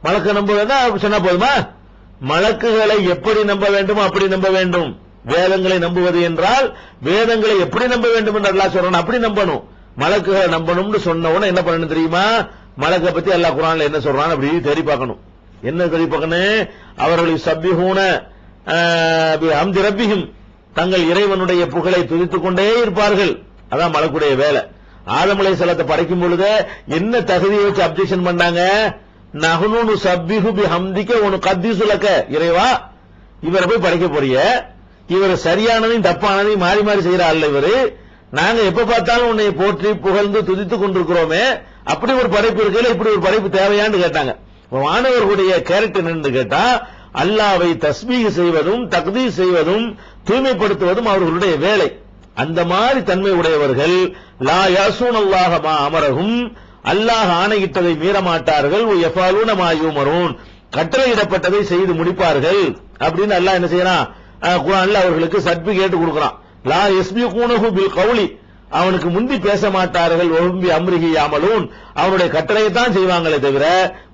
மலக்க நம்ப வேண்டாம் சொன்னா போதுமா? மலக்குகளை எப்படி நம்ப வேண்டுமோ அப்படி நம்ப வேண்டும். வேதங்களை நம்புவது என்றால் வேதங்களை எப்படி நம்ப வேண்டும் என்று அல்லாஹ் சொல்றான், அப்படி நம்பணும். மலக்குகளை நம்பணும்னு சொன்ன உடனே என்ன பண்ணணும் தெரியுமா? மலக்கை பத்தி அல்லாஹ் குர்ஆன்ல என்ன சொல்றான் அப்படி தேடி பார்க்கணும். என்ன தேடி பார்க்கணும்? அவர்களை சப்பிஹூன பிஹம்தி ரப்பிஹிம், தங்கள் இறைவனுடைய புகழை துதித்துக் கொண்டே இருப்பார்கள். அதான் மலக்குடைய வேலை. ஆதம் அலைஹிஸ்ஸலாத்தை படைக்கும் பொழுது என்ன தகுதியை வச்சு அப்ஜெக்ஷன் பண்ணாங்க? நஹ்னு நுஸப்பிஹு பிஹம்திக வ நுகத்திஸு லக, இறைவா இவரை போய் படைக்க போறிய, இவர் சரியானதையும் தப்பானதையும் மாறி மாறி செய்யற ஆள் இவரு, நாங்க எப்ப பார்த்தாலும் உன்னை போற்றி புகழ்ந்து துதித்துக் கொண்டிருக்கிறோமே, அப்படி ஒரு படைப்பு இருக்கையில இப்படி ஒரு படைப்பு தேவையான்னு கேட்டாங்க. மாணவர்களுடைய கேரக்டர் என்னன்னு கேட்டா, அல்லாஹ்வை தஸ்பீஹ் செய்வதும் தக்தீஸ் செய்வதும் தூய்மைப்படுத்துவதும் அவர்களுடைய வேலை. அந்த மாதிரி தன்மை உடையவர்கள் லா யஸூனல்லாஹ மா அமரஹும், அல்லாஹ் ஆணையிட்டதை மீற மாட்டார்கள். யஃபாலூன மா யுமரூன், கட்டளையிடப்பட்டதை செய்து முடிப்பார்கள் அப்படின்னு அல்லாஹ் என்ன செய்யறான்? குர்ஆன்ல அவர்களுக்கு சர்டிபிகேட் கொடுக்கறான். லா யஸ்பிகூனஹு பில் கௌலி, அவனுக்கு முந்தி பேச மாட்டார்கள். வஹும் அம்ரிஹி யாமலூன், அவனுடைய கட்டளையை தான் செய்வாங்களே தவிர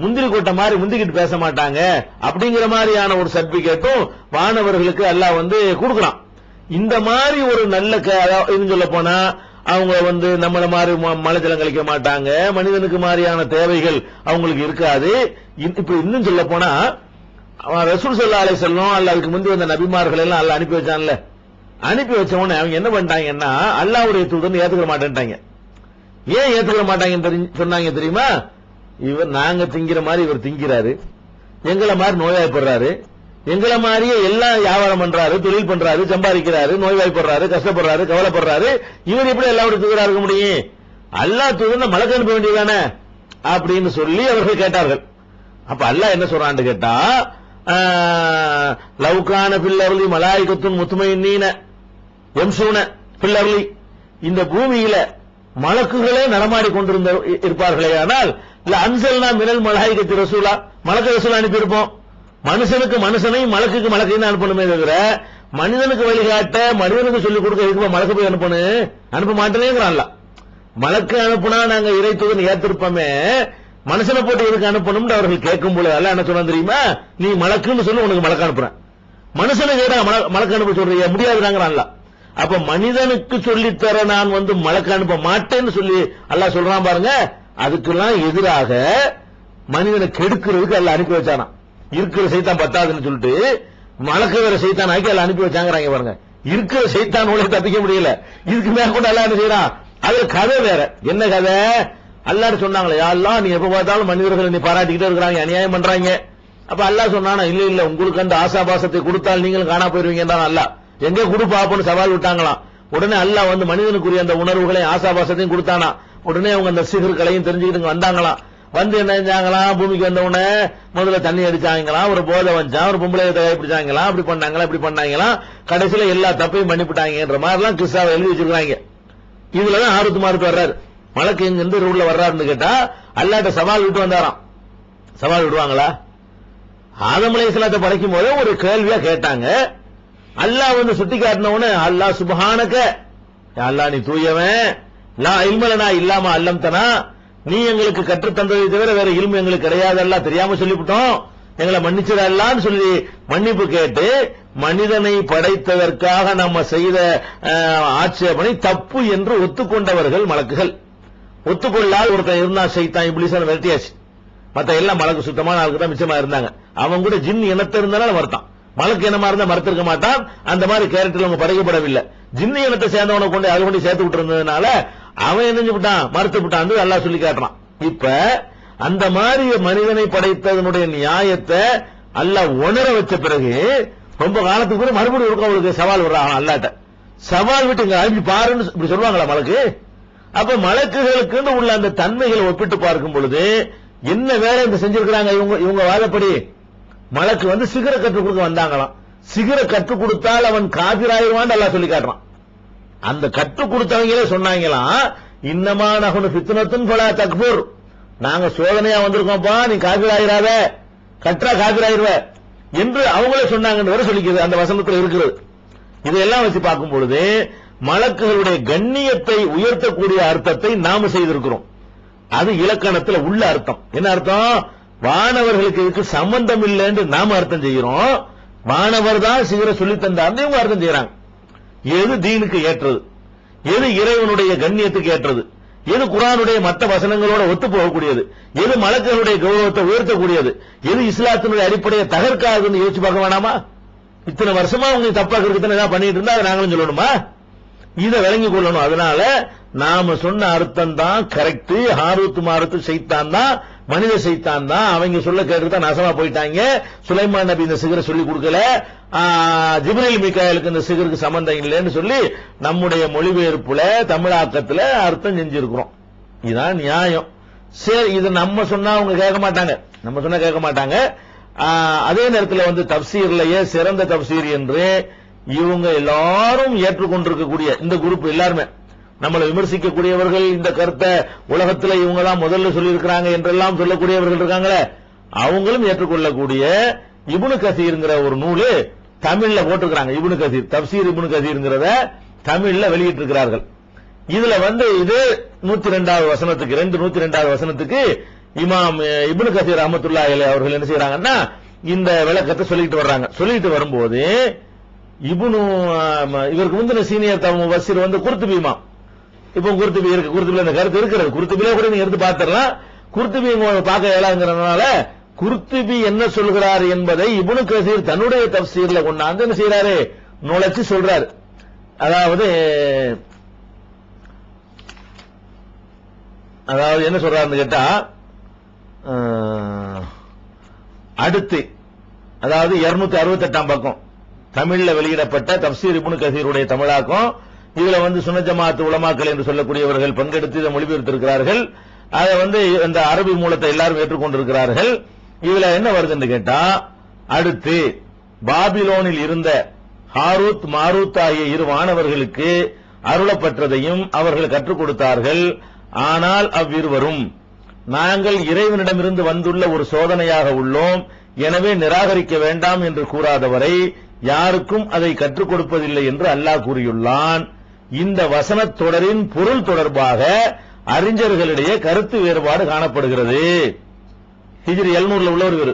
முந்திரி கொட்ட மாதிரி முந்திக்கிட்டு பேச மாட்டாங்க அப்படிங்கிற மாதிரியான ஒரு சர்டிபிகேட்டும் மாணவர்களுக்கு அல்லாஹ் கொடுக்கறான். இந்த மாதிரி ஒரு நல்ல சொல்ல போனா அவங்க நம்மள மாதிரி மலைஜலம் கழிக்க மாட்டாங்க, மனிதனுக்கு மாதிரியான தேவைகள் அவங்களுக்கு இருக்காது. இப்ப இன்னும் சொல்ல போனா ரசூல் ஸல்லல்லாஹு அலைஹி வஸல்லம் அல்ல அதுக்கு முந்தி வந்த நபிமார்கள் எல்லாம் அல்லாஹ் அனுப்பி வச்சான்ல, அனுப்பி வச்ச உடனே அவங்க என்ன பண்ணிட்டாங்கன்னா அல்லாஹ்வுடைய தூதன் ஏத்துக்க மாட்டேன்ட்டாங்க. ஏன் ஏத்துக்க மாட்டாங்கன்னு சொன்னாங்க தெரியுமா? இவர் நாங்க திங்கிற மாதிரி இவர் திங்கிறாரு, எங்களை மாதிரி நோய்வாய்ப்படுறாரு, எங்களை மாதிரியே எல்லாம் வியாபாரம் பண்றாரு, தொழில் பண்றாரு, சம்பாதிக்கிறாரு, நோய்வாய்ப்படுறாரு, கஷ்டப்படுறாரு, கவலைப்படுறாரு, இவர் எப்படி அல்லாஹ்வுடைய தூதரா இருக்க முடியும்? அல்லாஹ் தூதன் மலக்கு அனுப்ப வேண்டியதானே அப்படின்னு சொல்லி அவர்கள் கேட்டார்கள். அப்ப அல்லாஹ் என்ன சொல்றான்னு கேட்டா, லவ்கான ஃபில் அர்லி மலாயிகத்துன் முத்மைனீன யம்ஷூன ஃபில் அர்லி, இந்த பூமியில மலக்குகளே நடமாடி கொண்டிருந்த இருப்பார்களே ஆனால் இல்ல அன்சல்னா மினல் மலாயிகத்தி ரசூலா, மலக்கு ரசூலா அனுப்பி இருப்போம். மனுஷனுக்கு மனுஷனையும் மலக்குக்கு மலக்கையும் அனுப்பணுமே தவிர மனிதனுக்கு வழிகாட்ட மனிதனுக்கு சொல்லிக் கொடுக்க இதுக்கு மலக்கு போய் அனுப்ப மாட்டேங்கிறான்ல. மலக்கு அனுப்புனா நாங்க இறை தூதன் ஏத்திருப்போமே, மனுஷனை போட்டு எதுக்கு அனுப்பணும்னு அவர்கள் கேட்கும் போது அல்ல என்ன சொன்னா தெரியுமா? நீ மலக்குன்னு சொல்லி உனக்கு மலக்கு அனுப்புறேன், மனுஷனுக்கு கேட்டா மலக்கு அனுப்ப சொல்றீங்க முடியாதுங்கிறான்ல. அப்ப மனிதனுக்கு சொல்லித்தர நான் மலக்கு அனுப்ப மாட்டேன்னு சொல்லி அல்லாஹ் சொல்றான் பாருங்க. அதுக்கெல்லாம் எதிராக மனிதனை கெடுக்கிறதுக்கு அல்லாஹ் அனுப்பி வச்சானா. இருக்கிற சைத்தான் பத்தாதுன்னு சொல்லிட்டு மலக்கு வேற சைத்தான் ஆக்கி அல்லாஹ் அனுப்பி வச்சாங்கிறாங்க பாருங்க. இருக்கிற சைத்தான் உலக தப்பிக்க முடியல, இதுக்கு மேல கூட அல்லாஹ் என்ன செய்யறான்? அது கதை வேற. என்ன கதை? அல்லாஹ் சொன்னாங்களே, யா அல்லாஹ் நீ எப்ப பார்த்தாலும் மனிதர்களை நீ பாராட்டிக்கிட்டே இருக்கிறாங்க, அநியாயம் பண்றாங்க. அப்ப அல்லாஹ் சொன்னானா, இல்ல இல்ல உங்களுக்கு அந்த ஆசாபாசத்தை கொடுத்தால் நீங்களும் காணா போயிருவீங்க. அல்லாஹ் எங்க கொடுப்பாப்பன்னு சவால் விட்டாங்களாம். உடனே அல்லாஹ் மனிதனுக்குரிய அந்த உணர்வுகளையும் ஆசாபாசத்தையும் கொடுத்தானா. உடனே அவங்க அந்த சிகர்களையும் தெரிஞ்சுக்கிட்டு வந்தாங்களாம். என்ன செஞ்சாங்களாம்? பூமிக்கு வந்த உடனே முதல்ல தண்ணி அடிச்சாங்களாம், ஒரு போதை வச்சான், ஒரு பொம்பளை பிடிச்சாங்களாம், அப்படி பண்ணாங்களா இப்படி பண்ணாங்களாம், கடைசியில எல்லா தப்பையும் பண்ணிவிட்டாங்கன்ற மாதிரிலாம் கிறிஸ்தாவை எழுதி வச்சிருக்காங்க. இதுலதான் ஆறுத்து மாறுத்து வர்றாரு. மலக்கு எந்த ரூட்ல வர்றாருன்னு கேட்டா அல்லாஹ்ட்ட சவால் விட்டு வந்தாராம். சவால் விடுவாங்களா? ஆதம் அலைஹிஸ்ஸலாத்தை படைக்கும் போது ஒரு கேள்வியா கேட்டாங்க. அல்லாஹ் சுட்டி காட்டினவனே, அல்லாஹ் சுப்ஹானக, அல்லாஹ் நீ தூயவன், லா இல்மலனா இல்லாம அல்லம்தனா, நீ எங்களுக்கு கற்றுத் தந்ததை தவிர வேற இல்மு எங்களுக்கு கிடையாது, அல்லாஹ் தெரியாம சொல்லிவிட்டோம், எங்களை மன்னிச்சிடலான்னு சொல்லி மன்னிப்பு கேட்டு மனிதனை படைத்ததற்காக நம்ம செய்த ஆட்சேபனை தப்பு என்று ஒத்துக்கொண்டவர்கள் மலக்குகள். ஒத்துக்கொள்ளால் ஒருத்தன் இருந்தா சைத்தான் இப்லீஸான விரட்டியாச்சு. மத்த எல்லாம் மலக்கு சுத்தமான ஆளுக்கு தான் மிச்சமா இருந்தாங்க. அவன் கூட ஜின் இனத்தை இருந்தாலும் மறுத்தான். மலக்கு இனமா இருந்தா மறுத்திருக்க மாட்டான். அந்த மாதிரி கேரக்டர் அவங்க படைக்கப்படவில்லை. ஜின்னு இனத்தை சேர்ந்தவனை கொண்டு அது கொண்டு சேர்த்து விட்டு இருந்ததுனால அவன் என்ன விட்டான்? மறுத்து விட்டான். அல்லாஹ் சொல்லி காட்டுறான். இப்ப அந்த மாதிரி மனிதனை படைத்ததனுடைய நியாயத்தை அல்லாஹ் உணர வச்ச பிறகு ரொம்ப காலத்துக்கு பிறகு மறுபடியும் இருக்கும் அவங்களுக்கு சவால் விடுறான். அல்லாட்ட சவால் விட்டு இங்க அழிஞ்சு பாருன்னு இப்படி சொல்லுவாங்களா மலக்கு? அப்ப மலக்குகளுக்கு உள்ள அந்த தன்மைகளை ஒப்பிட்டு பார்க்கும் பொழுது என்ன வேலை இந்த செஞ்சிருக்கிறாங்க இவங்க வாதப்படி? மலக்கு சிகர கற்றுக் கொடுக்க வந்தாங்களாம். சிகர கற்றுக் கொடுத்தால் அவன் காபிராயிருவான்னு அல்லாஹ் சொல்லி காட்டுறான். அந்த கற்றுக் கொடுத்தவங்களே சொன்னாங்களாம், இன்னமா நஹ்னு ஃபித்னத்துன் ஃபலா தக்ஃபுர், நாங்க சோதனையா வந்திருக்கோம்ப்பா, நீ காபிராயிராத, கற்றா காபிராயிருவ என்று அவங்களே சொன்னாங்கன்னு வரை சொல்லிக்கிறது அந்த வசனத்தில் இருக்கிறது. இதையெல்லாம் வச்சு பார்க்கும் பொழுது மலக்குகளுடைய கண்ணியத்தை உயர்த்தக்கூடிய அர்த்தத்தை நாம செய்திருக்கிறோம். அது இலக்கணத்தில் உள்ள அர்த்தம். என்ன அர்த்தம்? வானவர்களுக்கு இதுக்கு சம்பந்தம் இல்லைன்னு நாம அர்த்தம் செய்கிறோம். வானவர் தான் சிகரை சொல்லி தந்தார்னு இவங்க அர்த்தம் செய்யறாங்க. எது தீனுக்கு ஏற்றது, எது இறைவனுடைய கண்ணியத்துக்கு ஏற்றது, எது குர்ஆனுடைய மற்ற வசனங்களோட ஒத்து போகக்கூடியது, எது மலக்குகளுடைய கௌரவத்தை உயர்த்தக்கூடியது, எது இஸ்லாத்தினுடைய அடிப்படையை தகர்க்காதுன்னு யோசிச்சு பார்க்க வேணாமா? இத்தனை வருஷமா உங்களுக்கு தப்பா இருக்குன்னு ஏதாவது பண்ணிட்டு இருந்தா அதை நாங்களும் சொல்லணுமா? இதை விளங்கி கொள்ளணும். அதனால நாம சொன்ன அர்த்தம் தான் கரெக்ட். ஹாரூத் மாரூத் சைத்தான் தான், மனித சைத்தான் தான். அவங்க சொல்ல கேட்டுதான் நாசமா போயிட்டாங்க. சுலைமான் நபி இந்த சிகரை சொல்லி கொடுக்கல, ஜிப்ரீல் மீகாயிலுக்கு இந்த சிகருக்கு சம்பந்தம் இல்லைன்னு சொல்லி நம்முடைய மொழிபெயர்ப்புல தமிழாக்கத்துல அர்த்தம் செஞ்சிருக்கிறோம். இதுதான் நியாயம். சரி, இது நம்ம சொன்னா அவங்க கேட்க மாட்டாங்க, நம்ம சொன்னா கேட்க மாட்டாங்க. அதே நேரத்தில் தப்சீர்லயே சிறந்த தப்சீர் என்று இவங்க எல்லாரும் ஏற்றுக்கொண்டிருக்கக்கூடிய இந்த குரூப் எல்லாருமே, நம்மளை விமர்சிக்கக்கூடியவர்கள், இந்த கருத்தை உலகத்தில் இவங்க தான் முதல்ல சொல்லியிருக்கிறாங்க என்றெல்லாம் சொல்லக்கூடியவர்கள் இருக்காங்களே, அவங்களும் ஏற்றுக்கொள்ளக்கூடிய இப்னு கசீர்ங்கிற ஒரு நூலு தமிழ்ல போட்டிருக்கிறாங்க. இப்னு கசீர் தப்சீர் இப்னு கசீர்ங்கிறத தமிழ்ல வெளியிட்டு இருக்கிறார்கள். இதுல இது 102வது வசனத்துக்கு 102வது வசனத்துக்கு இமாம் இப்னு கசீர் ரஹ்மத்துல்லாஹி அலைஹி அவர்கள் என்ன செய்யறாங்கன்னா இந்த விளக்கத்தை சொல்லிட்டு வர்றாங்க. சொல்லிட்டு வரும்போது இவருக்கு முந்தின சீனியர் முஃபஸ்ஸிர் குர்துபி இமாம். இப்போ குர்துபி இருக்கு, குர்துபில இந்த கருத்து இருக்கிறது. குர்துபில கூட நீங்க எடுத்து பார்த்துடலாம். குர்துபி பார்க்க இயலாங்கிறதுனால குர்துபி என்ன சொல்கிறார் என்பதை இப்னு கசீர் தன்னுடைய தஃப்சீர்ல கொண்டாந்து என்ன செய்யறாரு, நுழைச்சு சொல்றாரு. அதாவது என்ன சொல்றாருன்னு கேட்டா, அடுத்து 268ஆம் பக்கம் தமிழ்ல வெளியிடப்பட்ட தஃப்சீர் இப்னு கசீருடைய தமிழாக்கம். இதுல சுன்னத் ஜமாஅத் உலமாக்கள் என்று சொல்லக்கூடியவர்கள் பங்கெடுத்து இதை மொழிபெயர்த்திருக்கிறார்கள். அதை இந்த அரபி மூலத்தை எல்லாரும் ஏற்றுக்கொண்டிருக்கிறார்கள். இதுல என்ன வருதுன்னு கேட்டா, அடுத்து பாபிலோனில் இருந்த ஹாரூத் மாரூத் ஆகிய இரு வானவர்களுக்கு அருளப்பட்டதையும் அவர்கள் கற்றுக் கொடுத்தார்கள். ஆனால் அவ்விருவரும் நாங்கள் இறைவனிடமிருந்து வந்துள்ள ஒரு சோதனையாக உள்ளோம், எனவே நிராகரிக்க வேண்டாம் என்று கூறாதவரை யாருக்கும் அதை கற்றுக் கொடுப்பதில்லை என்று அல்லாஹ் கூறியுள்ளான். இந்த வசனத் தொடரின் பொருள் தொடர்பாக அறிஞர்களிடையே கருத்து வேறுபாடு காணப்படுகிறது. ஹிஜ்ரி 700ல உள்ள ஒரு பேரு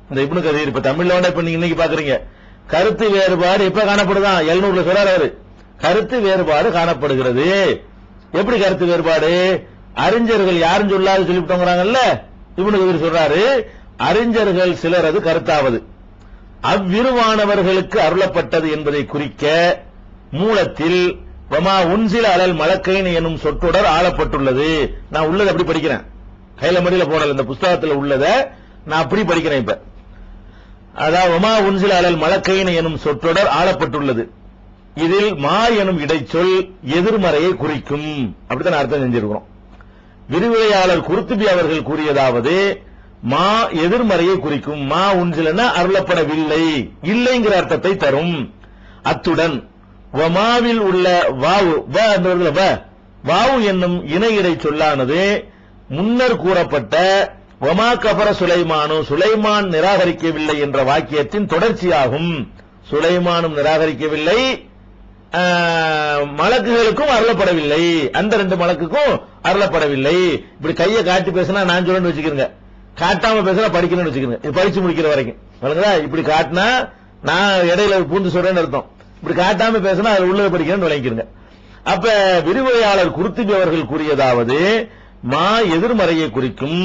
இந்த இப்னு கதீர். இப்ப தமிழ்ல இப்ப நீங்க இன்னைக்கு பாக்குறீங்க, கருத்து வேறுபாடு எப்ப காணப்படுதான்? 700ல சொல்றாரு, கருத்து வேறுபாடு காணப்படுகிறது. எப்படி கருத்து வேறுபாடு? அறிஞர்கள் யாரும் சொல்லாது சொல்லிவிட்டோங்கிறாங்கல்ல, இப்னு கதீர் சொல்றாரு, அறிஞர்கள் சிலர் அது கருத்தாவது அவ்விருவானவர்களுக்கு அருளப்பட்டது என்பதை குறிக்க மூலத்தில் வமா உன்சில அலல் மலக்கைன் எனும் சொற்றொடர் ஆளப்பட்டுள்ளது. நான் உள்ளதை அப்படி படிக்கிறேன், கையில மடியில போடல, இந்த புஸ்தகத்தில் உள்ளதை நான் அப்படி படிக்கிறேன். இப்ப அதாவது வமா உன்சில அலல் மலக்கைன் எனும் சொற்றொடர் ஆளப்பட்டுள்ளது. இதில் மா எனும் இடைச்சொல் எதிர்மறையை குறிக்கும். அப்படித்தான் அர்த்தம் செஞ்சிருக்கிறோம். விரிவுரையாளர் குர்துபி அவர்கள் கூறியதாவது, மா எதிர்மறையை குறிக்கும். மா உன்சிலனா அருளப்படவில்லை, இல்லைங்கிற அர்த்தத்தை தரும். அத்துடன் வமாவில் உள்ள வாவு என்னும் இணை இடை சொல்லானது முன்னர் கூறப்பட்ட வமா கபர சுலைமானு, சுலைமான் நிராகரிக்கவில்லை என்ற வாக்கியத்தின் தொடர்ச்சியாகும். சுலைமானும் நிராகரிக்கவில்லை, மலக்குகளுக்கும் அருளப்படவில்லை, அந்த 2 மலக்குக்கும் அருளப்படவில்லை. இப்படி கையை காட்டி பேசினா நான் சொல்றேன்னு வச்சுக்கிறேங்க, காட்டாம பேசுனா படிக்கணும்னு வச்சுக்கிறேங்க. இது படிச்சு முடிக்கிற வரைக்கும் இப்படி காட்டினா நான் இடையில பூந்து சொல்றேன்னு அர்த்தம். இப்படி காட்டாம பேசினா அது உள்ளது படிக்கணும்னு விளங்கிக்கிறங்க. அப்ப விரிவுரையாளர் குர்துபி அவர்கள் கூறியதாவது, மா எதிர்மறையை குறிக்கும்.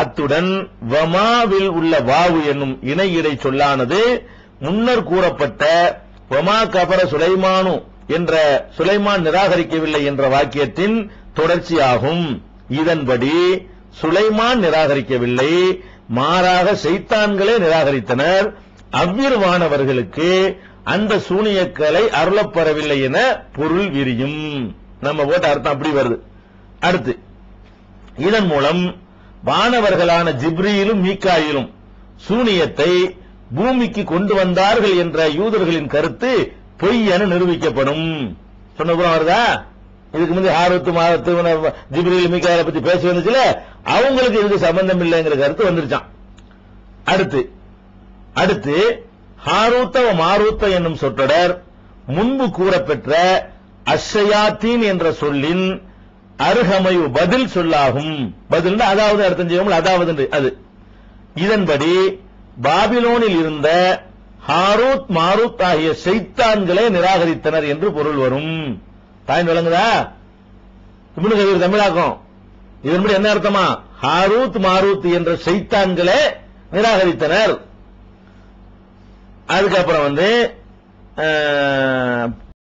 அத்துடன் வமாவில் உள்ள வாவு என்னும் இணை இடை சொல்லானது முன்னர் கூறப்பட்ட வமா கபர சுலைமானு என்ற சுலைமான் நிராகரிக்கவில்லை என்ற வாக்கியத்தின் தொடர்ச்சியாகும். இதன்படி சுலைமான் நிராகரிக்கவில்லை, மாறாக ஷைத்தான்களே நிராகரித்தனர். அவ்விருவானவர்களுக்கு அந்த சூனியக்கலை அருளப்பெறவில்லை என பொருள் விரியும். நம்ம போட்ட அர்த்தம் அப்படி வருது. அடுத்து இதன் மூலம் வானவர்களான ஜிப்ரீலும் மீகாயிலும் சூனியத்தை பூமிக்கு கொண்டு வந்தார்கள் என்ற யூதர்களின் கருத்து பொய் என நிரூபிக்கப்படும். சொன்னபுறம் வருதா? இதுக்கு முந்தைய ஹாரூத் மாரூத் ஜிப்ரீல் மீகாயிலை பத்தி பேசி வந்துச்சுல, அவங்களுக்கு இதுக்கு சம்பந்தம் இல்லைங்கிற கருத்து வந்துருச்சான். அடுத்து ஹாரூத்த மாரூத்த என்னும் சொற்றொடர் முன்பு கூறப்பெற்ற அஷ்ஷயாத்தீன் என்ற சொல்லின் அருகமை பதில் சொல்லாகும். பதில் அதாவது அர்த்தம் செய்வோம், அதாவது அது இதன்படி பாபிலோனில் இருந்த ஹாரூத் மாரூத் ஆகிய ஷைத்தான்களே நிராகரித்தனர் என்று பொருள் வரும். பாயிண்ட் விளங்குதா? இப்னு கதீர் தமிழாக்கம். இதன்படி என்ன அர்த்தமா? ஹாரூத் மாரூத் என்ற ஷைத்தான்களே நிராகரித்தனர். அதுக்கப்புறம்